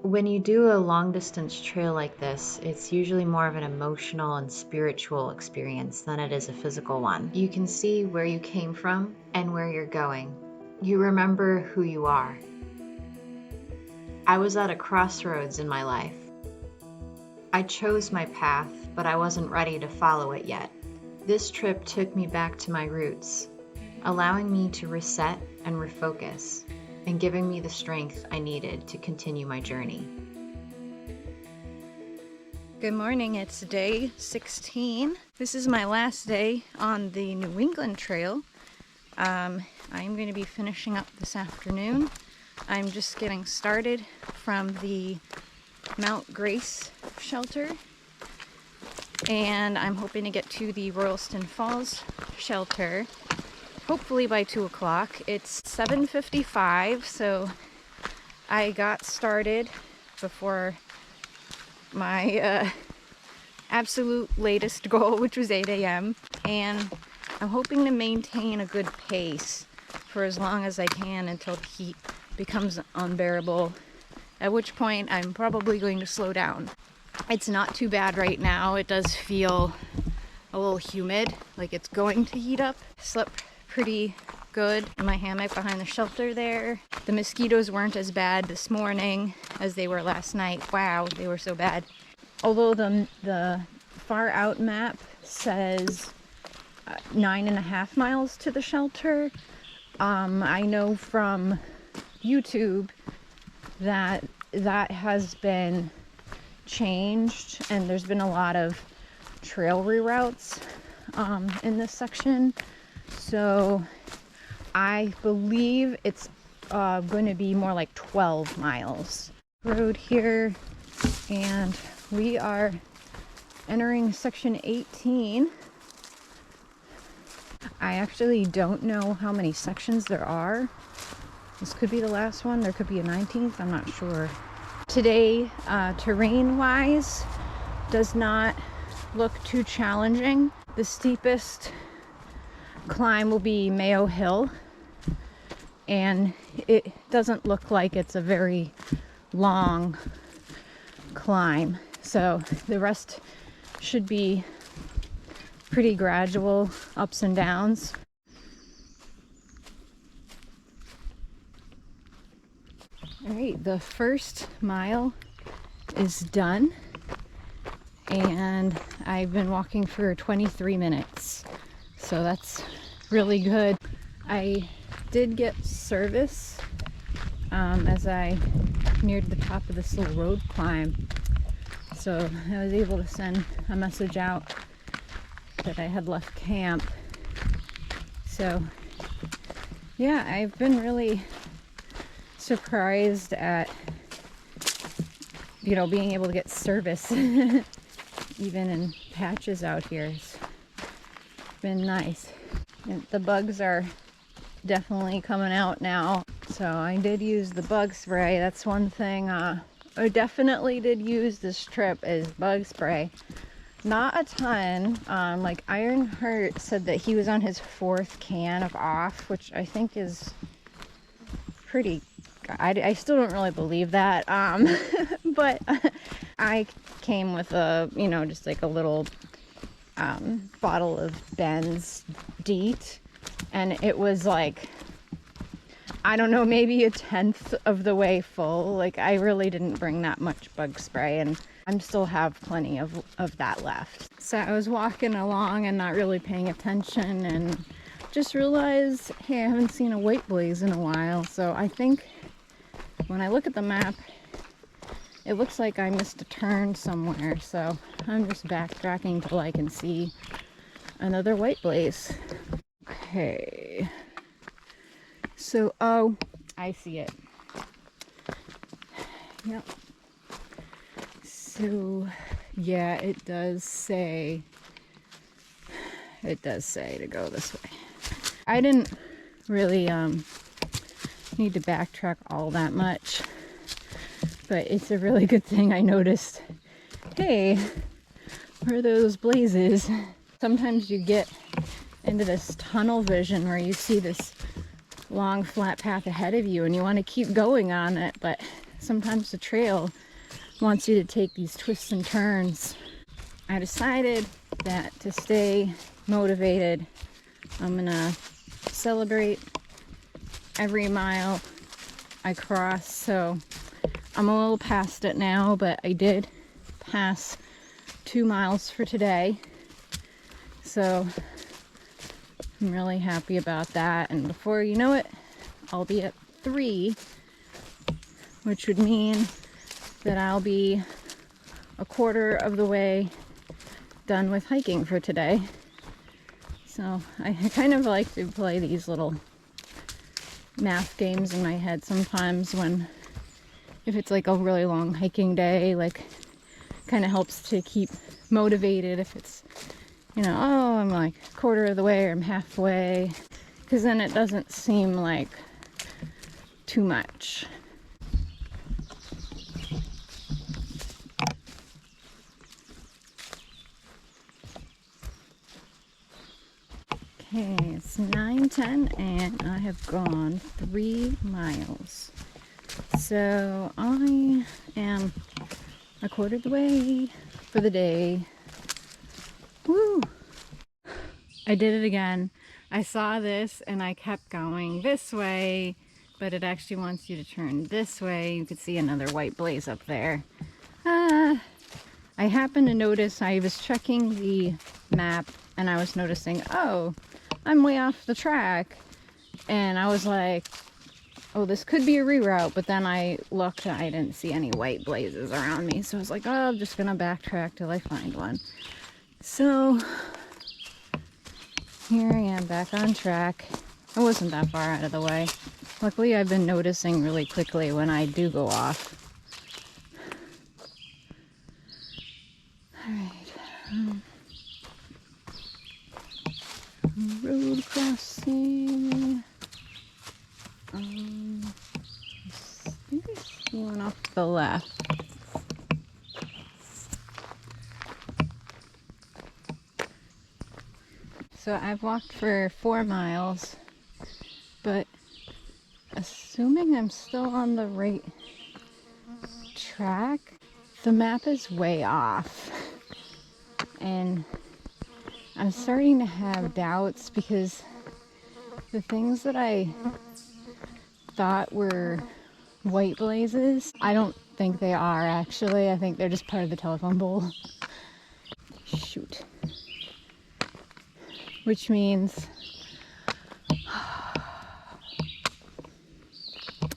When you do a long distance trail like this, it's usually more of an emotional and spiritual experience than it is a physical one. You can see where you came from and where you're going. You remember who you are. I was at a crossroads in my life. I chose my path, but I wasn't ready to follow it yet. This trip took me back to my roots, allowing me to reset and refocus, and giving me the strength I needed to continue my journey. Good morning, it's day 16. This is my last day on the New England Trail. I'm going to be finishing up this afternoon. I'm just getting started from the Mount Grace shelter, and I'm hoping to get to the Royalston Falls shelter hopefully by 2 o'clock. It's 7:55, so I got started before my absolute latest goal, which was 8 a.m. and I'm hoping to maintain a good pace for as long as I can until the heat becomes unbearable, at which point I'm probably going to slow down. It's not too bad right now. It does feel a little humid, like it's going to heat up. Slept pretty good in my hammock behind the shelter there. The mosquitoes weren't as bad this morning as they were last night. Wow, they were so bad. Although the far out map says 9.5 miles to the shelter, I know from YouTube that has been changed, and there's been a lot of trail reroutes in this section, so I believe it's going to be more like 12 miles. Road here, and we are entering section 18. I actually don't know how many sections there are. This could be the last one. There could be a 19th. I'm not sure. Today, terrain-wise, does not look too challenging. The steepest climb will be Mayo Hill, and it doesn't look like it's a very long climb. So the rest should be pretty gradual ups and downs. All right, the first mile is done, and I've been walking for 23 minutes, so that's really good. I did get service as I neared the top of this little road climb, so I was able to send a message out that I had left camp. So yeah, I've been really surprised at, being able to get service even in patches out here. It's been nice. And the bugs are definitely coming out now, so I did use the bug spray. That's one thing I definitely did use this trip, is bug spray. Not a ton. Like Ironheart said that he was on his 4th can of off, which I think is pretty, I still don't really believe that, but I came with a, just like a little bottle of Ben's DEET, and it was like, I don't know, maybe 1/10 of the way full. Like, I really didn't bring that much bug spray, and I still have plenty of that left. So I was walking along and not really paying attention, and just realized, hey, I haven't seen a white blaze in a while. So I think when I look at the map, it looks like I missed a turn somewhere. So I'm just backtracking till I can see another white blaze. Okay. So, oh, I see it. Yep. So, yeah, it does say to go this way. I didn't really need to backtrack all that much, but it's a really good thing I noticed, hey, where are those blazes? Sometimes you get into this tunnel vision where you see this long flat path ahead of you and you want to keep going on it, but sometimes the trail wants you to take these twists and turns. I decided that to stay motivated, I'm gonna celebrate every mile I cross. So I'm a little past it now, but I did pass 2 miles for today. So I'm really happy about that. And before you know it, I'll be at 3, which would mean that I'll be a quarter of the way done with hiking for today. So I kind of like to play these little math games in my head sometimes when, if it's like a really long hiking day, like kind of helps to keep motivated if it's, you know, oh, I'm like a quarter of the way or I'm halfway, because then it doesn't seem like too much. Okay, it's 9:10 and I have gone 3 miles. So I am a quarter of the way for the day. Woo! I did it again. I saw this and I kept going this way, but it actually wants you to turn this way. You could see another white blaze up there. I happened to notice, I was checking the map and I was noticing, oh, I'm way off the track. And I was like, oh, this could be a reroute, but then I looked and I didn't see any white blazes around me. So I was like, oh, I'm just gonna backtrack till I find one. So here I am back on track. I wasn't that far out of the way. Luckily, I've been noticing really quickly when I do go off. Alright. Road crossing. I think I see one off the left. So I've walked for 4 miles, but assuming I'm still on the right track, the map is way off. And I'm starting to have doubts because the things that I thought were white blazes, I don't think they are actually. I think they're just part of the telephone pole. Shoot. Which means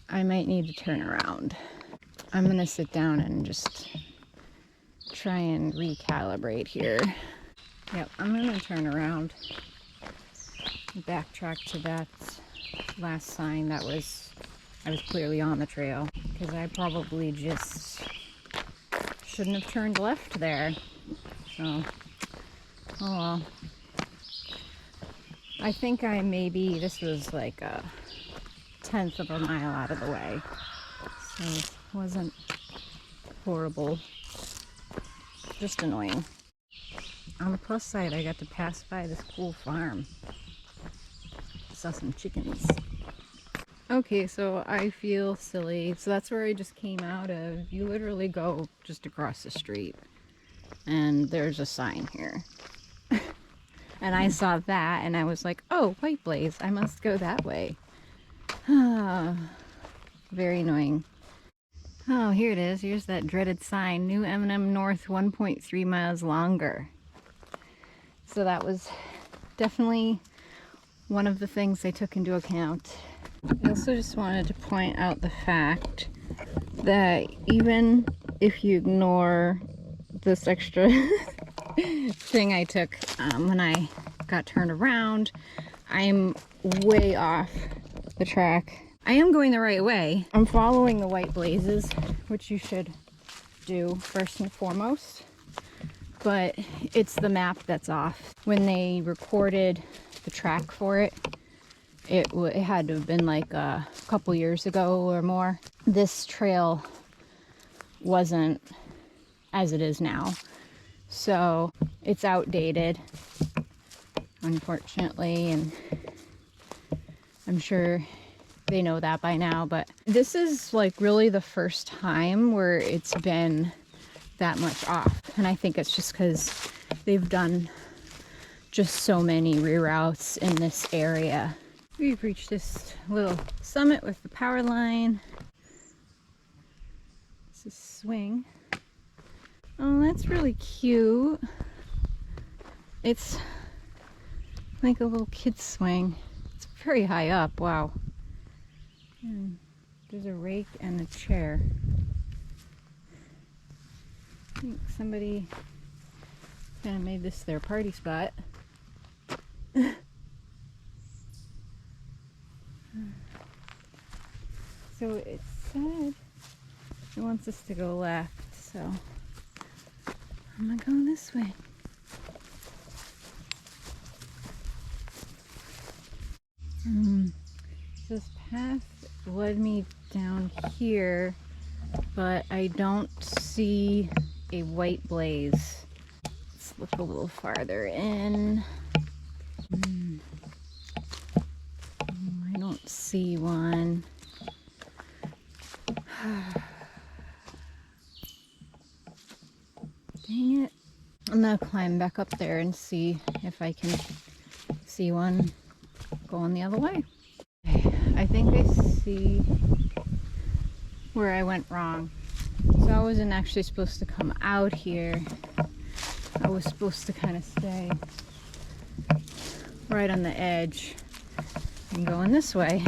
I might need to turn around. I'm gonna sit down and just try and recalibrate here. Yep, I'm gonna turn around, backtrack to that last sign that I was clearly on the trail, because I probably just shouldn't have turned left there. So, oh well. I think this was like a 1/10 of a mile out of the way, so it wasn't horrible, just annoying. On the plus side, I got to pass by this cool farm. Saw some chickens. Okay, so I feel silly. So that's where I just came out of. You literally go just across the street and there's a sign here. And I saw that and I was like, oh, white blaze, I must go that way. Very annoying. Oh, here it is. Here's that dreaded sign. New M&M North 1.3 miles longer. So that was definitely one of the things I took into account. I also just wanted to point out the fact that even if you ignore this extra thing I took when I got turned around, I'm way off the track. I am going the right way. I'm following the white blazes, which you should do first and foremost, but it's the map that's off. When they recorded the track for it, it had to have been like a couple years ago or more. This trail wasn't as it is now, so it's outdated, unfortunately, and I'm sure they know that by now, but this is like really the first time where it's been that much off. And I think it's just because they've done just so many reroutes in this area. We've reached this little summit with the power line. This is swing. Oh, that's really cute. It's like a little kid's swing. It's very high up, wow. And there's a rake and a chair. I think somebody kind of made this their party spot. So it said it wants us to go left, so I'm gonna go this way. This path led me down here, but I don't see a white blaze. Let's look a little farther in. I don't see one. Dang it. I'm gonna climb back up there and see if I can see one going the other way. I think I see where I went wrong. So I wasn't actually supposed to come out here. I was supposed to kind of stay right on the edge and going this way.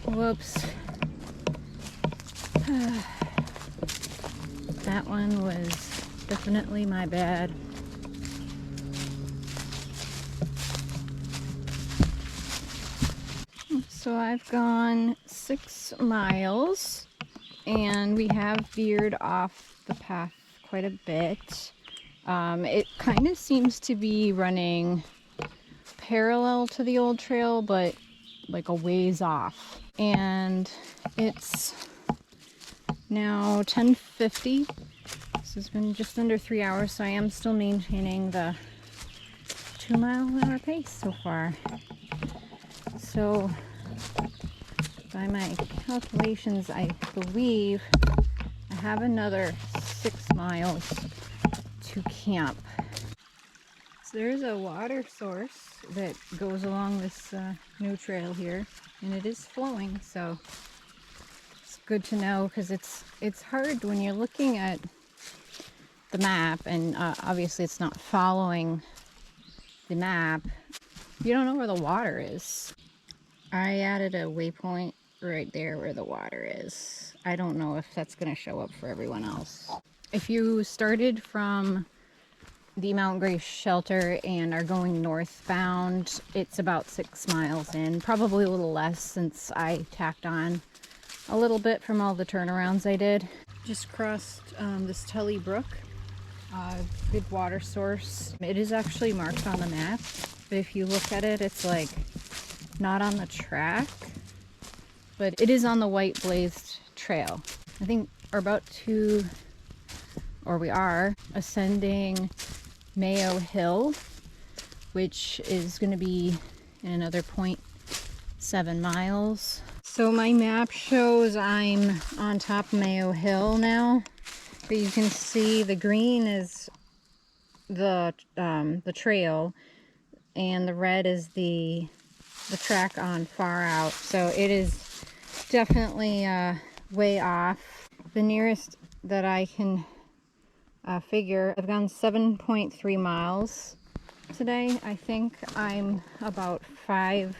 Whoops. That one was definitely my bad. So I've gone 6 miles and we have veered off the path quite a bit. It kind of seems to be running parallel to the old trail, but like a ways off. And it's now 10:50. This has been just under 3 hours, so I am still maintaining the 2-mile-an-hour pace so far. So by my calculations, I believe I have another 6 miles to camp. So there's a water source that goes along this new trail here, and it is flowing, so it's good to know, because it's hard when you're looking at the map and obviously it's not following the map. You don't know where the water is. I added a waypoint right there where the water is. I don't know if that's going to show up for everyone else. If you started from the Mount Grace shelter and are going northbound, it's about 6 miles in, probably a little less since I tacked on a little bit from all the turnarounds I did. Just crossed this Tully Brook, good water source. It is actually marked on the map, but if you look at it, it's like not on the track, but it is on the white blazed trail. I think we are ascending Mayo Hill, which is going to be in another 0.7 miles. So my map shows I'm on top of Mayo Hill now, but you can see the green is the trail, and the red is the track on Far Out. So it is definitely way off. The nearest that I can figure, I've gone 7.3 miles today. I think I'm about 5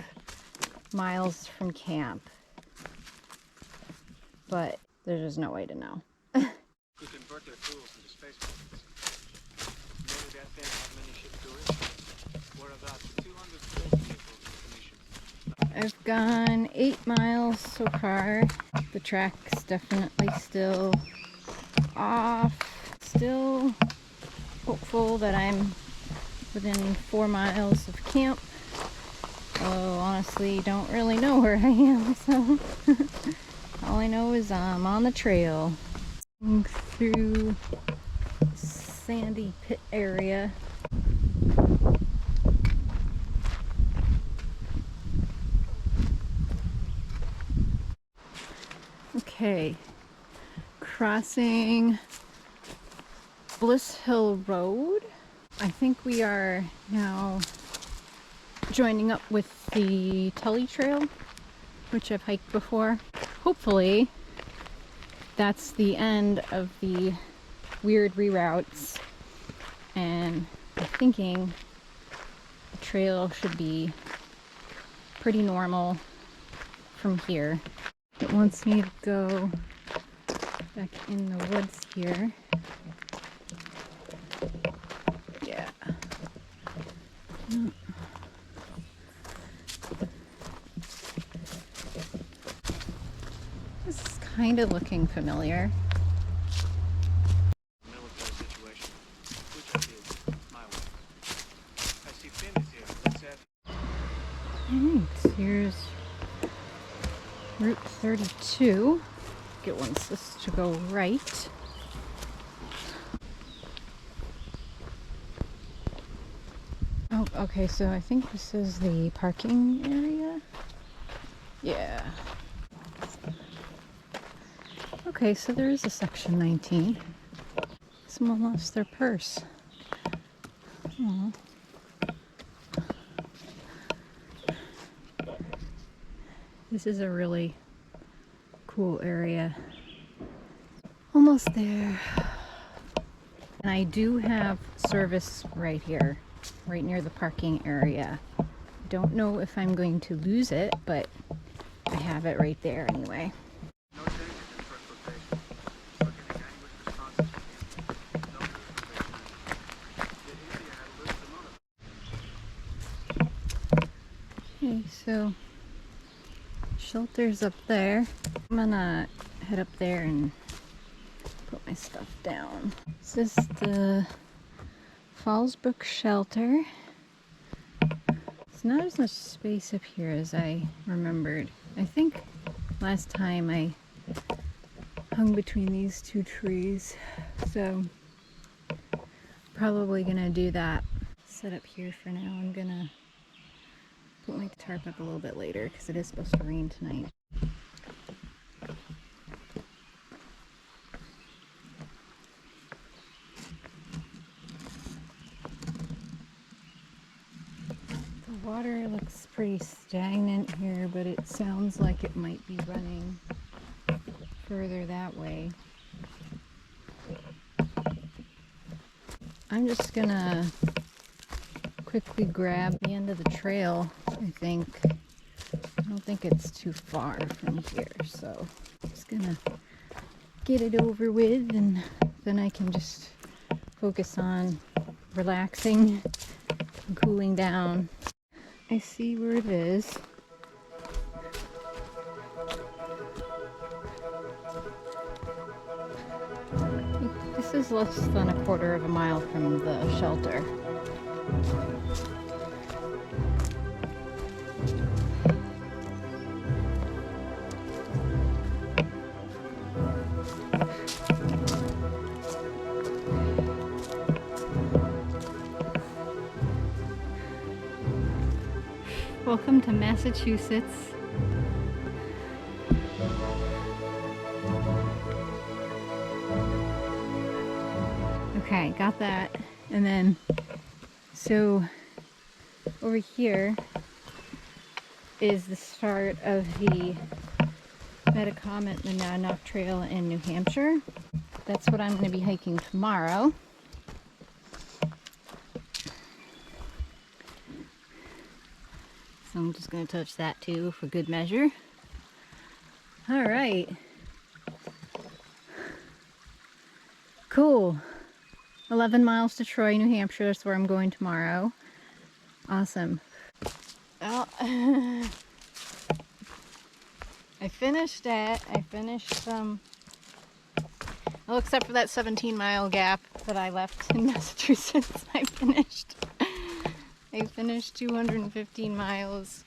miles from camp, but there's just no way to know. You convert their tools into space buildings. Maybe that thing has many ship tourists. What about the 200 space vehicles in commission? I've gone 8 miles so far. The track's definitely still off. Still hopeful that I'm within 4 miles of camp. Although honestly, don't really know where I am, so all I know is I'm on the trail. Through sandy pit area. Okay, crossing Bliss Hill Road. I think we are now joining up with the Tully Trail, which I've hiked before. Hopefully that's the end of the weird reroutes, and I'm thinking the trail should be pretty normal from here. It wants me to go back in the woods here. Yeah. This is kind of looking familiar. Military situation. Which I did my way. I see Finn is here. Let's have Alright, here's Route 32. It wants this to go right. Oh, okay, so I think this is the parking area. Yeah. Okay, so there is a section 19. Someone lost their purse. Aw. This is a really cool area. Almost there. And I do have service right here, right near the parking area. Don't know if I'm going to lose it, but I have it right there anyway. no changes in transportation. Not getting language responses from him. No notification. The India had a list of Okay, so shelter's up there. I'm gonna head up there and put my stuff down. This is the Fallsbrook shelter. It's not as much space up here as I remembered. I think last time I hung between these two trees, so probably gonna do that. Set up here for now. I'm gonna put my tarp up a little bit later because it is supposed to rain tonight. The water looks pretty stagnant here, but it sounds like it might be running further that way. I'm just gonna quickly grab the end of the trail. I don't think it's too far from here, so I'm just gonna get it over with, and then I can just focus on relaxing and cooling down. I see where it is. This is less than a quarter of a mile from the shelter. Welcome to Massachusetts. Okay, got that. And then, so over here is the start of the Metacomet-Monadnock Trail in New Hampshire. That's what I'm going to be hiking tomorrow. So I'm just going to touch that too for good measure. All right. Cool. 11 miles to Troy, New Hampshire. That's where I'm going tomorrow. Awesome. Well, I finished that. I finished well, except for that 17-mile gap that I left in Massachusetts. I finished 215 miles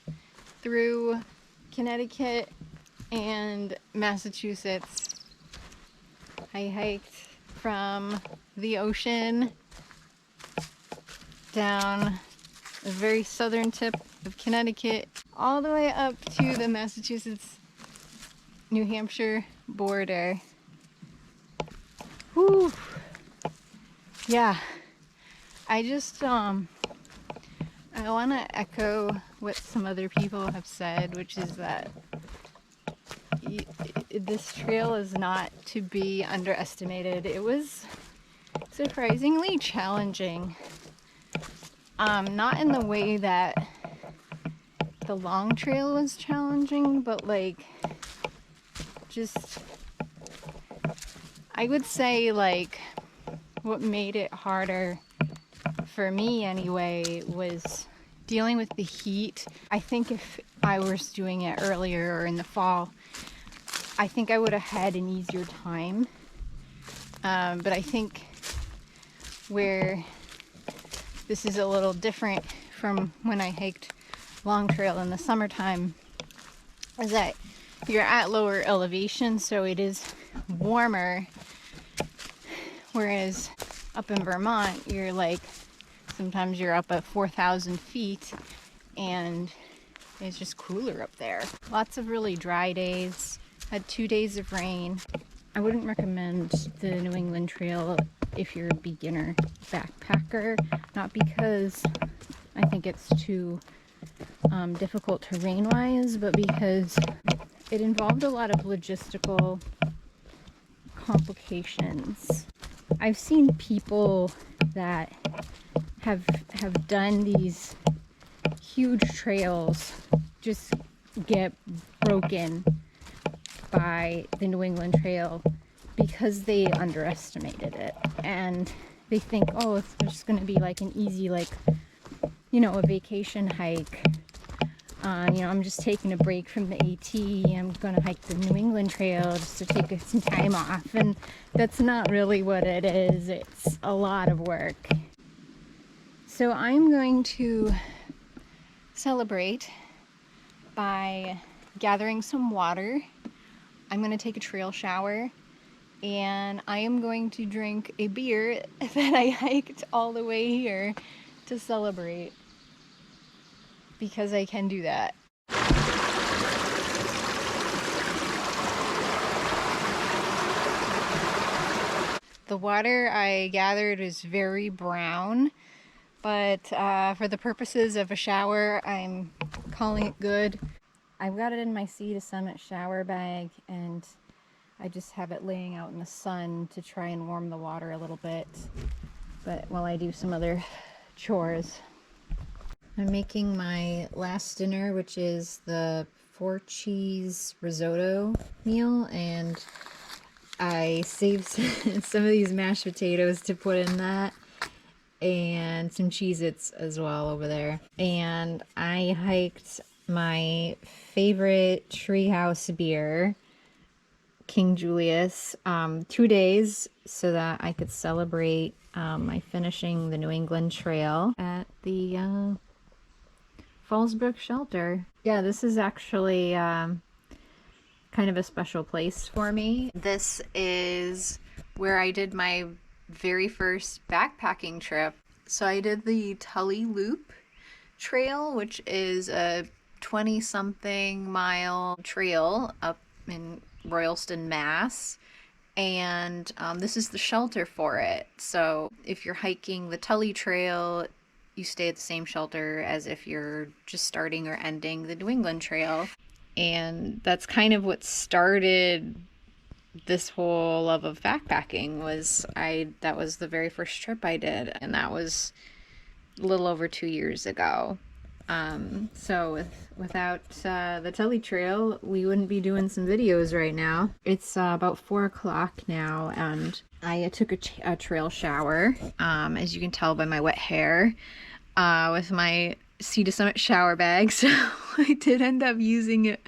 through Connecticut and Massachusetts. I hiked from the ocean down the very southern tip of Connecticut all the way up to the Massachusetts New Hampshire border. Whew. Yeah, I just I want to echo what some other people have said, which is that this trail is not to be underestimated. It was surprisingly challenging. Not in the way that the long trail was challenging, but like just, I would say like what made it harder for me anyway was dealing with the heat. I think if I was doing it earlier or in the fall, I think I would have had an easier time. But I think where this is a little different from when I hiked long trail in the summertime is that you're at lower elevation, so it is warmer, whereas up in Vermont you're like, sometimes you're up at 4,000 feet and it's just cooler up there. Lots of really dry days. Had 2 days of rain. I wouldn't recommend the New England Trail if you're a beginner backpacker, not because I think it's too difficult terrain-wise, but because it involved a lot of logistical complications. I've seen people that have done these huge trails just get broken by the New England Trail because they underestimated it, and they think, oh, it's just going to be like an easy, like, you know, a vacation hike. You know, I'm just taking a break from the AT. I'm going to hike the New England Trail just to take some time off, and that's not really what it is. It's a lot of work. So I'm going to celebrate by gathering some water. I'm going to take a trail shower, and I am going to drink a beer that I hiked all the way here to celebrate, because I can do that. The water I gathered is very brown, but for the purposes of a shower, I'm calling it good. I've got it in my Sea to Summit shower bag, and I just have it laying out in the sun to try and warm the water a little bit, but while I do some other chores. I'm making my last dinner, which is the 4-cheese risotto meal, and I saved some of these mashed potatoes to put in that, and some Cheez-Its as well over there. And I hiked my favorite treehouse beer, King Julius, 2 days so that I could celebrate my finishing the New England Trail at the Fallsbrook Shelter. Yeah, this is actually kind of a special place for me. This is where I did my very first backpacking trip. So I did the Tully Loop Trail, which is a 20-something mile trail up in Royalston, Mass. And this is the shelter for it. So if you're hiking the Tully Trail, you stay at the same shelter as if you're just starting or ending the New England Trail. And that's kind of what started this whole love of backpacking. That was the very first trip I did, and that was a little over 2 years ago. So without the Tully Trail, we wouldn't be doing some videos right now. It's about 4 o'clock now, and I took a trail shower, as you can tell by my wet hair, with my Sea to Summit shower bag. So I did end up using it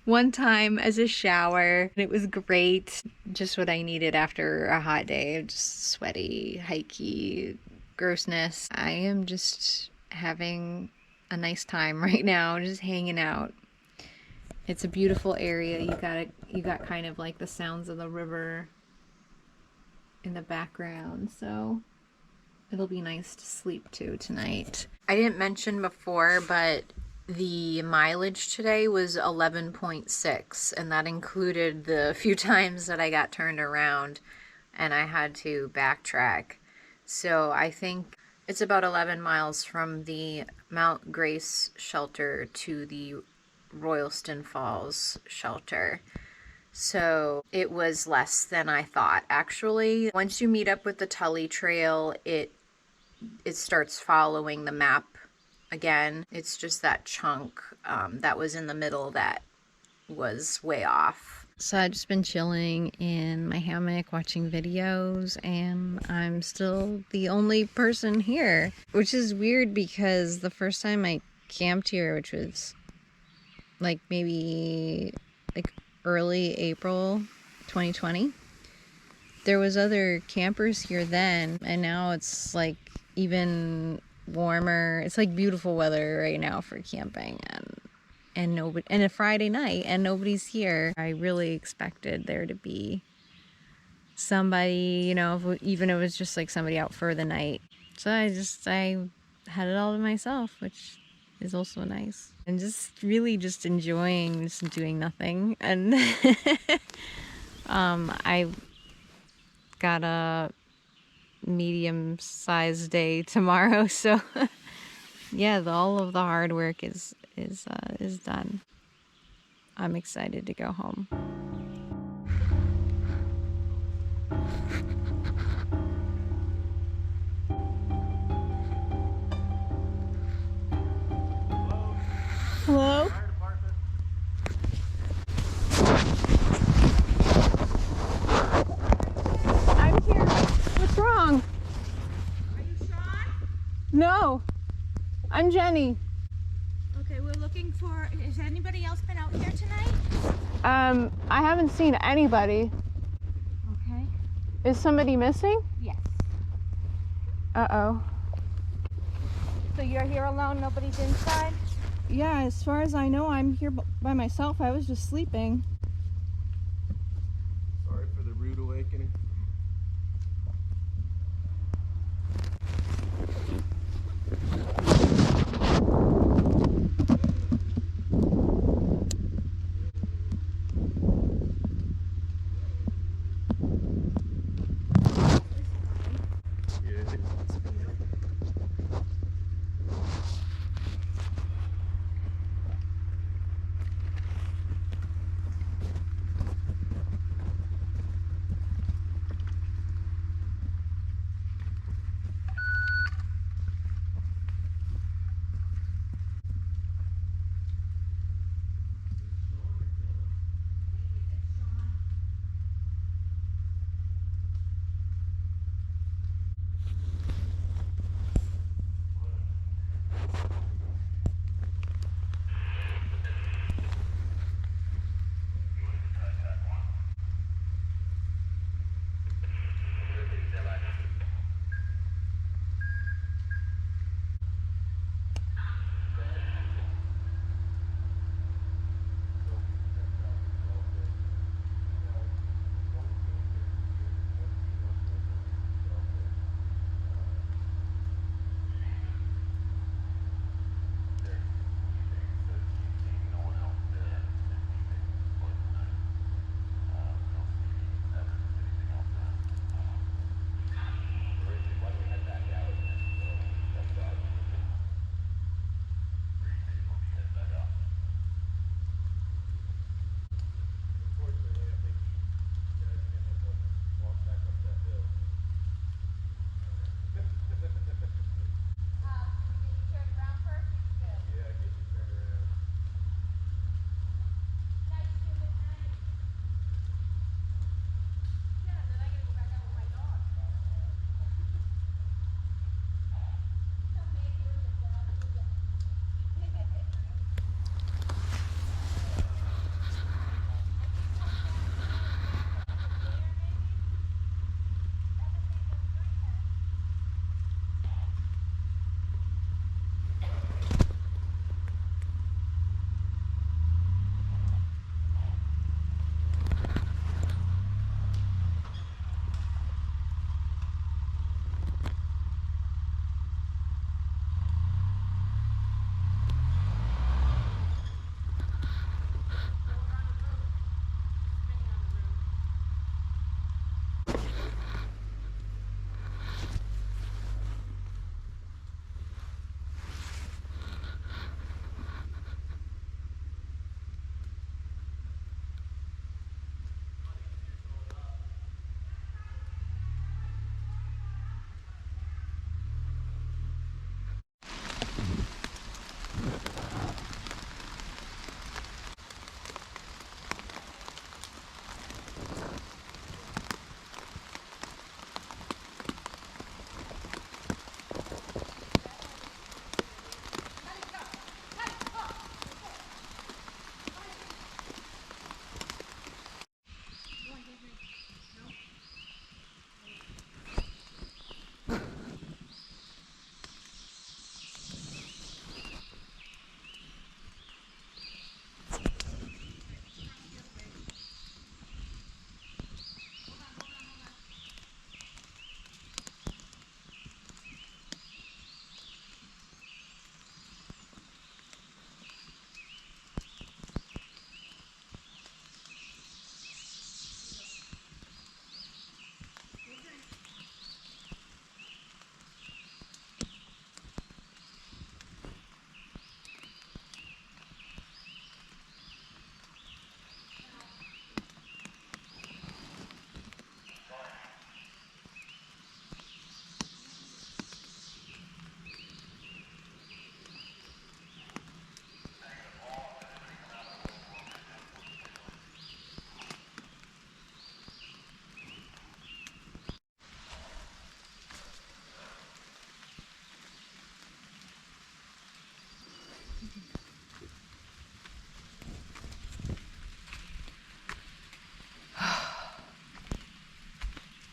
one time as a shower. It was great. Just what I needed after a hot day of just sweaty, hikey grossness. I am just having a nice time right now, just hanging out. It's a beautiful area. You got kind of like the sounds of the river in the background, so it'll be nice to sleep to tonight. I didn't mention before, but The mileage today was 11.6, and that included the few times that I got turned around and I had to backtrack. So I think it's about 11 miles from the Mount Grace shelter to the Royalston Falls shelter. So it was less than I thought, actually. Once you meet up with the Tully Trail, it starts following the map again. It's just that chunk that was in the middle that was way off. So I've just been chilling in my hammock watching videos, and I'm still the only person here, which is weird because the first time I camped here, which was like maybe like early April 2020, there was other campers here then, and now it's like even warmer. It's like beautiful weather right now for camping, and nobody, and a Friday night, and nobody's here. I really expected there to be somebody, you know, even if it was just like somebody out for the night. So I had it all to myself, which is also nice. And just really just enjoying just doing nothing. And I got a medium-sized day tomorrow, so yeah, all of the hard work is done. I'm excited to go home. Hello? I'm here. What's wrong? Are you Shawn? No, I'm Jenny. Okay, we're looking for, has anybody else been out here tonight? I haven't seen anybody. Okay. Is somebody missing? Yes. Uh-oh. So you're here alone, nobody's inside? Yeah, as far as I know, I'm here by myself. I was just sleeping. Sorry for the rude awakening.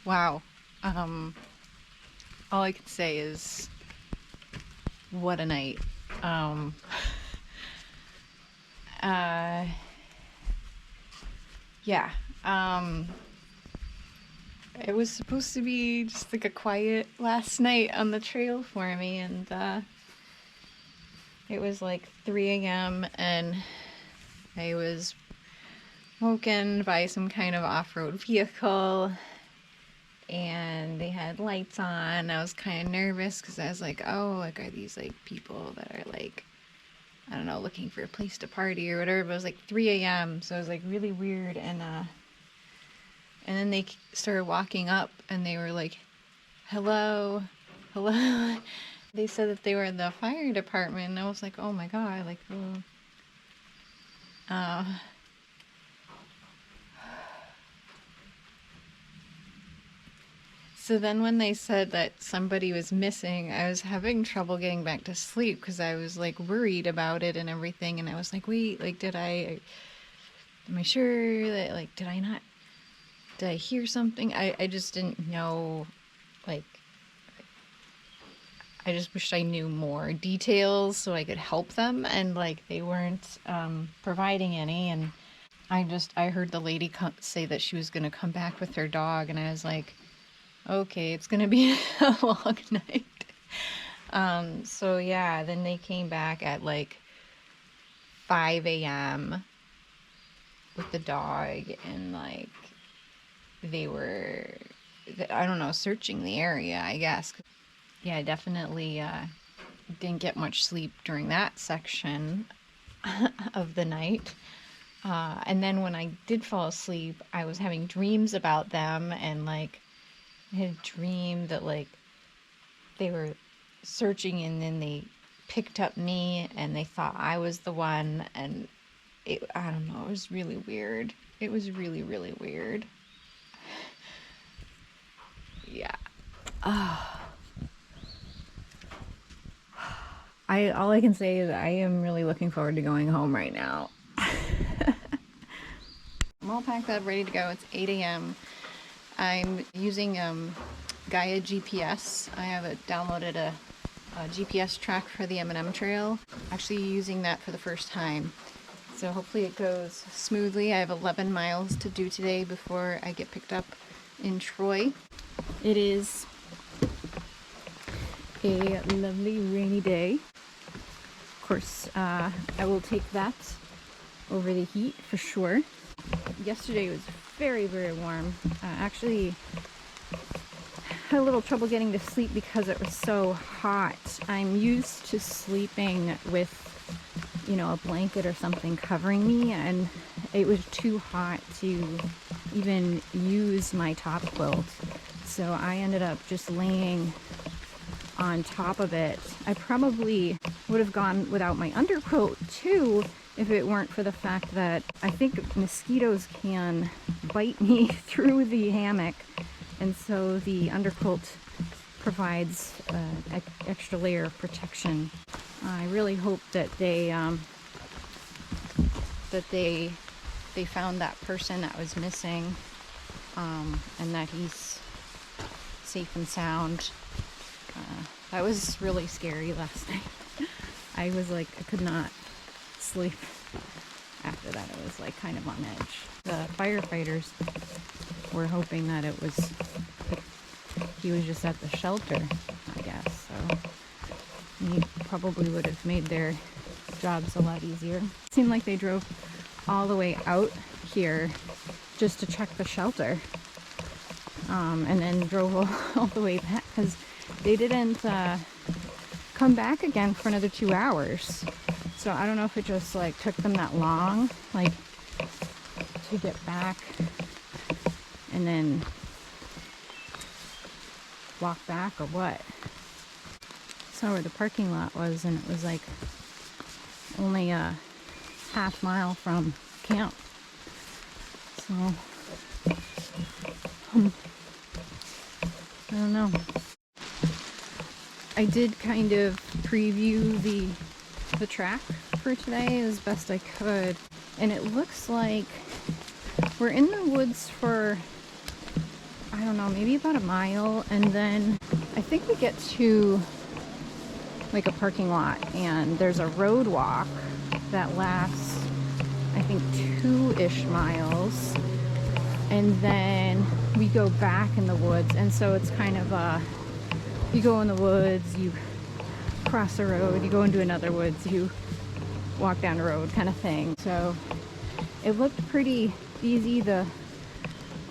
Wow. All I can say is, what a night. Yeah. It was supposed to be just like a quiet last night on the trail for me, and it was like 3 a.m. and I was woken by some kind of off-road vehicle, and they had lights on. I was kind of nervous because I was like, oh, like, are these like people that are like, I don't know, looking for a place to party or whatever? But it was like 3 a.m. so it was like really weird. And then they started walking up and they were like, hello, hello. They said that they were in the fire department, and I was like, oh my god, like, So then when they said that somebody was missing, I was having trouble getting back to sleep because I was like worried about it and everything. And I was like, wait, like, am I sure that, like, did I hear something? I just didn't know, like, I just wished I knew more details so I could help them, and like they weren't providing any. And I heard the lady say that she was going to come back with her dog, and I was like, okay, it's gonna be a long night. So yeah, then they came back at like 5 a.m. with the dog, and like they were, I don't know, searching the area, I guess. Yeah, I definitely didn't get much sleep during that section of the night. And then when I did fall asleep, I was having dreams about them, and like I had a dream that like they were searching, and then they picked up me and they thought I was the one, and I don't know, it was really weird. It was really, really weird. Yeah. All I can say is I am really looking forward to going home right now. I'm all packed up, ready to go. It's 8 a.m. I'm using Gaia GPS. I have downloaded a GPS track for the M&M Trail. Actually using that for the first time. So hopefully it goes smoothly. I have 11 miles to do today before I get picked up in Troy. It is a lovely rainy day. Of course, I will take that over the heat for sure. Yesterday was very, very warm. Actually had a little trouble getting to sleep because it was so hot. I'm used to sleeping with, you know, a blanket or something covering me, and it was too hot to even use my top quilt. So I ended up just laying on top of it. I probably would have gone without my underquilt too if it weren't for the fact that I think mosquitoes can bite me through the hammock, and so the underquilt provides an extra layer of protection. I really hope that they found that person that was missing, and that he's safe and sound. That was really scary last night. I was like, I could not sleep after that. It was like kind of on edge. The firefighters were hoping that he was just at the shelter, I guess. So he probably would have made their jobs a lot easier. It seemed like they drove all the way out here just to check the shelter, and then drove all the way back because they didn't come back again for another 2 hours. So I don't know if it just like took them that long, like, to get back and then walk back or what. Saw where the parking lot was, and it was like only a half mile from camp. So I don't know. I did kind of preview the track for today as best I could, and it looks like we're in the woods for I don't know, maybe about a mile, and then I think we get to like a parking lot, and there's a road walk that lasts, I think, 2-ish miles, and then we go back in the woods. And so it's kind of you go in the woods, you cross the road, you go into another woods, you walk down the road kind of thing. So it looked pretty easy. The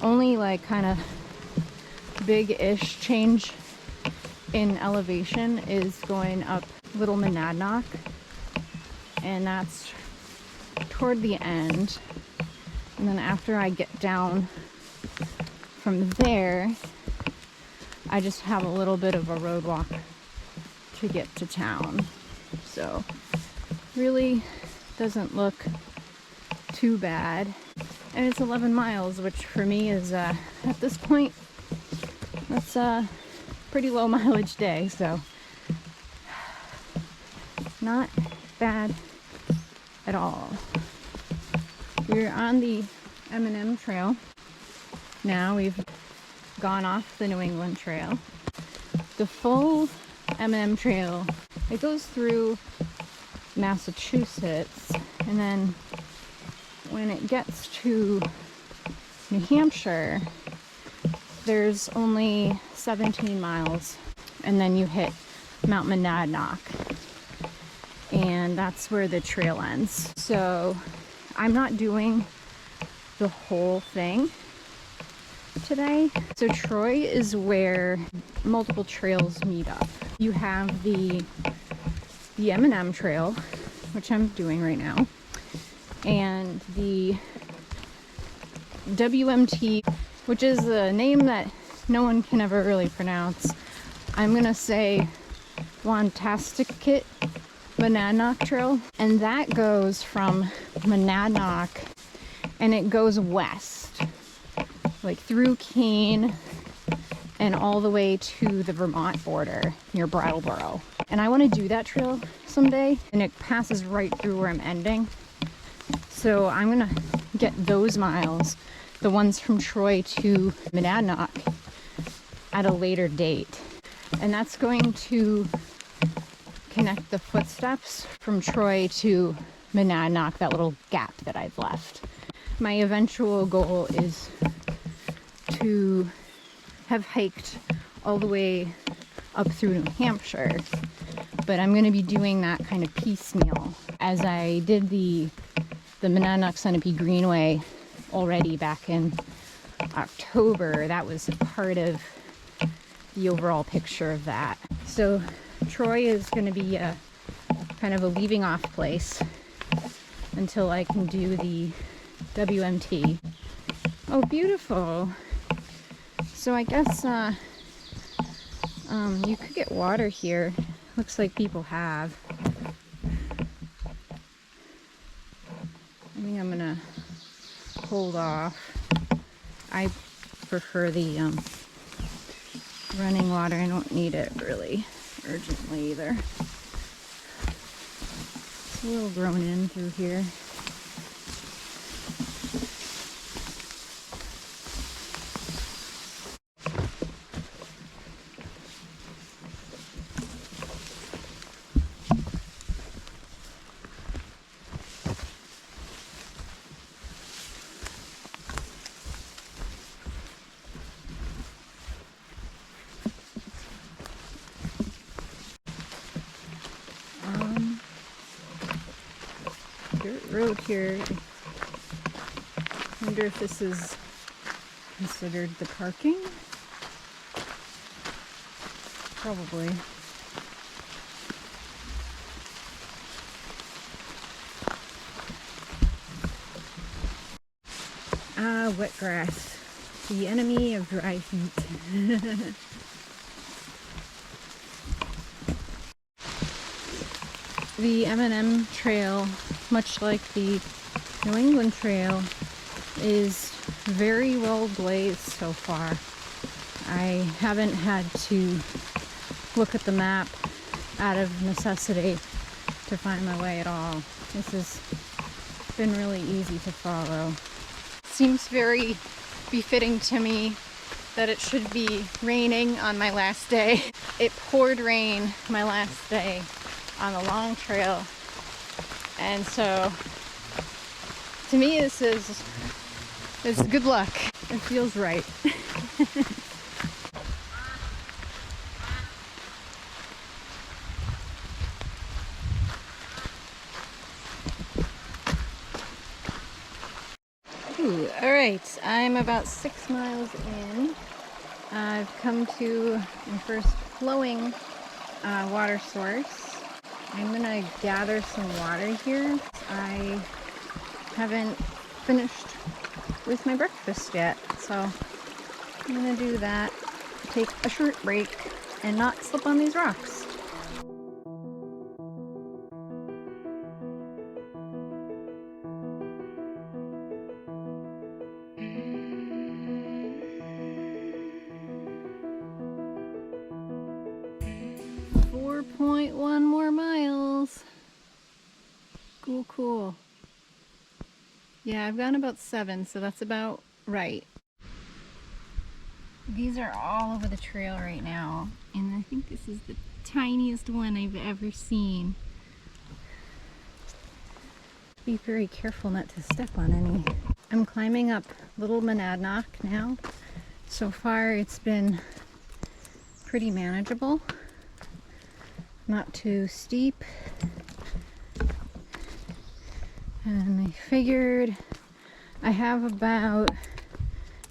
only like kind of big-ish change in elevation is going up Little Monadnock, and that's toward the end. And then after I get down from there, I just have a little bit of a road walk to get to town. So really doesn't look too bad. And it's 11 miles, which for me is at this point, that's a pretty low mileage day, so not bad at all. We're on the M&M Trail now. We've gone off the New England Trail. The full M&M Trail, it goes through Massachusetts, and then when it gets to New Hampshire, there's only 17 miles, and then you hit Mount Monadnock, and that's where the trail ends. So I'm not doing the whole thing today. So Troy is where multiple trails meet up. You have the M&M Trail, which I'm doing right now, and the WMT, which is a name that no one can ever really pronounce. I'm gonna say Monadnock Trail, and that goes from Monadnock and it goes west, like through Keene and all the way to the Vermont border near Brattleboro. And I want to do that trail someday, and it passes right through where I'm ending. So I'm gonna get those miles, the ones from Troy to Monadnock, at a later date. And that's going to connect the footsteps from Troy to Monadnock, that little gap that I've left. My eventual goal is to have hiked all the way up through New Hampshire, but I'm going to be doing that kind of piecemeal, as I did the Monadnock Centipede Greenway already back in October. That was part of the overall picture of that. So Troy is going to be a kind of a leaving off place until I can do the WMT. Oh, beautiful. So I guess you could get water here. Looks like people have. I think I'm gonna hold off. I prefer the running water. I don't need it really urgently either. It's a little grown in through here. Dirt road here. I wonder if this is considered the parking? Probably. Ah, wet grass. The enemy of dry feet. The M&M Trail, much like the New England Trail, is very well blazed so far. I haven't had to look at the map out of necessity to find my way at all. This has been really easy to follow. Seems very befitting to me that it should be raining on my last day. It poured rain my last day on the long trail. And so to me this is good luck. It feels right. Ooh, all right, I'm about 6 miles in. I've come to my first flowing water source. I'm gonna gather some water here. I haven't finished with my breakfast yet, so I'm gonna do that, take a short break, and not slip on these rocks. .1 more miles. Cool. Yeah, I've gone about 7, so that's about right. These are all over the trail right now, and I think this is the tiniest one I've ever seen. Be very careful not to step on any. I'm climbing up Little Monadnock now. So far it's been pretty manageable. Not too steep. And I figured I have about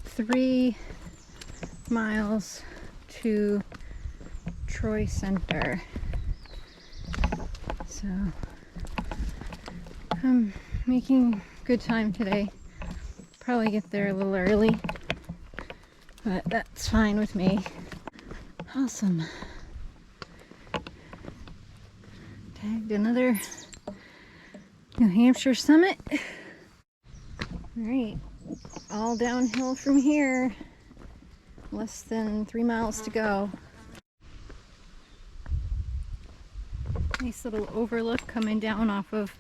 3 miles to Troy Center. So I'm making good time today. Probably get there a little early, but that's fine with me. Awesome. Tagged another New Hampshire summit. Alright, all downhill from here. Less than 3 miles to go. Nice little overlook coming down off of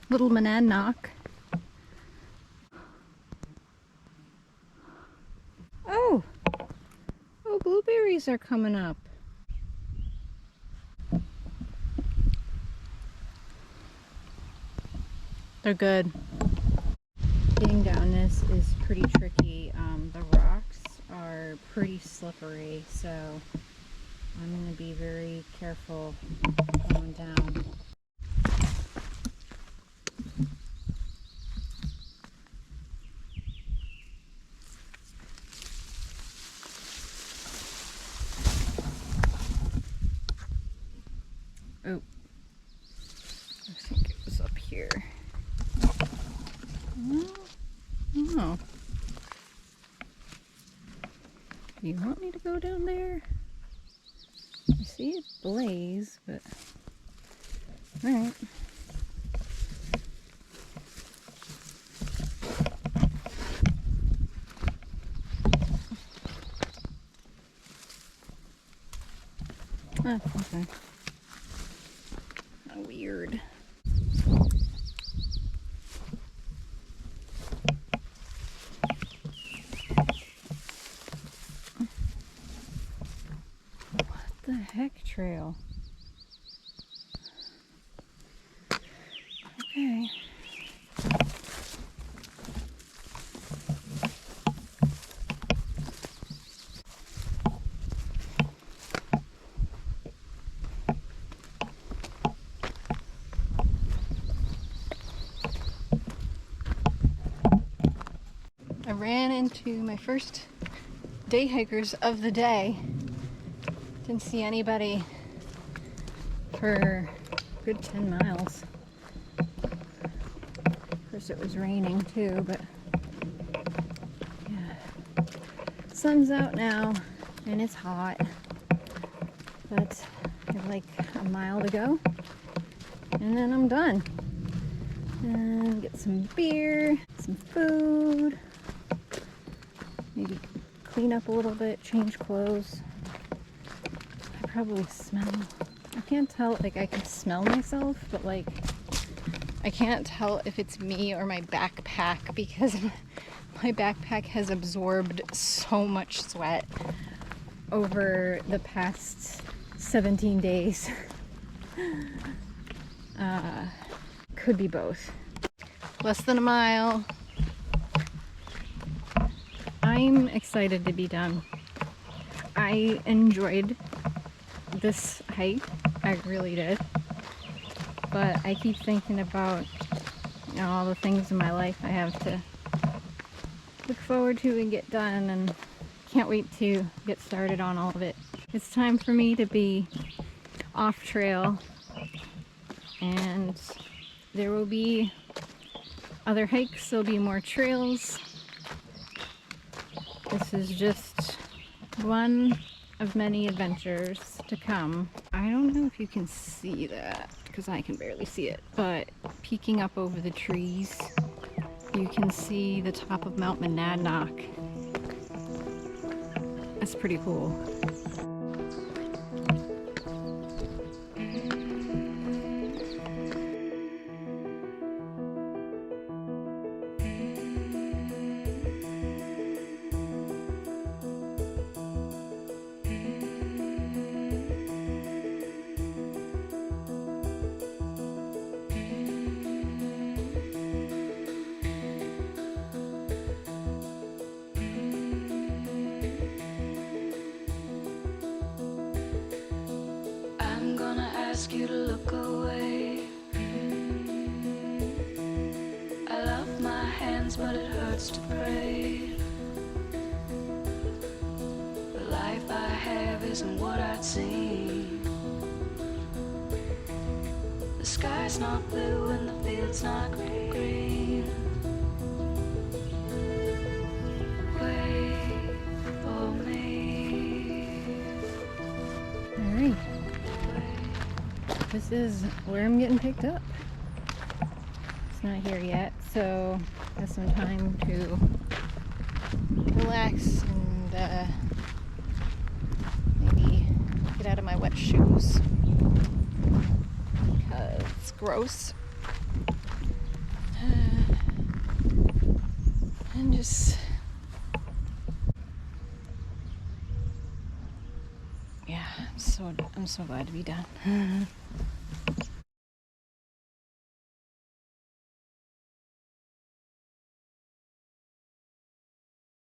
Little Monadnock. Oh, blueberries are coming up. They're good. Getting down this is pretty tricky. The rocks are pretty slippery, so I'm going to be very careful going down. Oh, I think it was up here. Oh. Do you want me to go down there? I see it blaze, but alright. Oh, okay. How weird. The heck trail. Okay. I ran into my first day hikers of the day. Didn't see anybody for a good 10 miles. Of course it was raining too, but yeah. Sun's out now and it's hot, but I have like a mile to go and then I'm done. And get some beer, some food, maybe clean up a little bit, change clothes. Probably smell. I can't tell, like I can smell myself, but like I can't tell if it's me or my backpack because My backpack has absorbed so much sweat over the past 17 days. Could be both. Less than a mile. I'm excited to be done. I enjoyed this hike. I really did. But I keep thinking about, you know, all the things in my life I have to look forward to and get done, and can't wait to get started on all of it. It's time for me to be off trail, and there will be other hikes, there'll be more trails. This is just one of many adventures to come. I don't know if you can see that because I can barely see it, but peeking up over the trees, you can see the top of Mount Monadnock. That's pretty cool. I'm gonna ask you to look away. I love my hands, but it hurts to pray. The life I have isn't what I'd seen. The sky's not blue and the field's not green. Wait for me. All right. This is where I'm getting picked up. It's not here yet, so I have some time to relax and maybe get out of my wet shoes because it's gross. And just, yeah, I'm so glad to be done.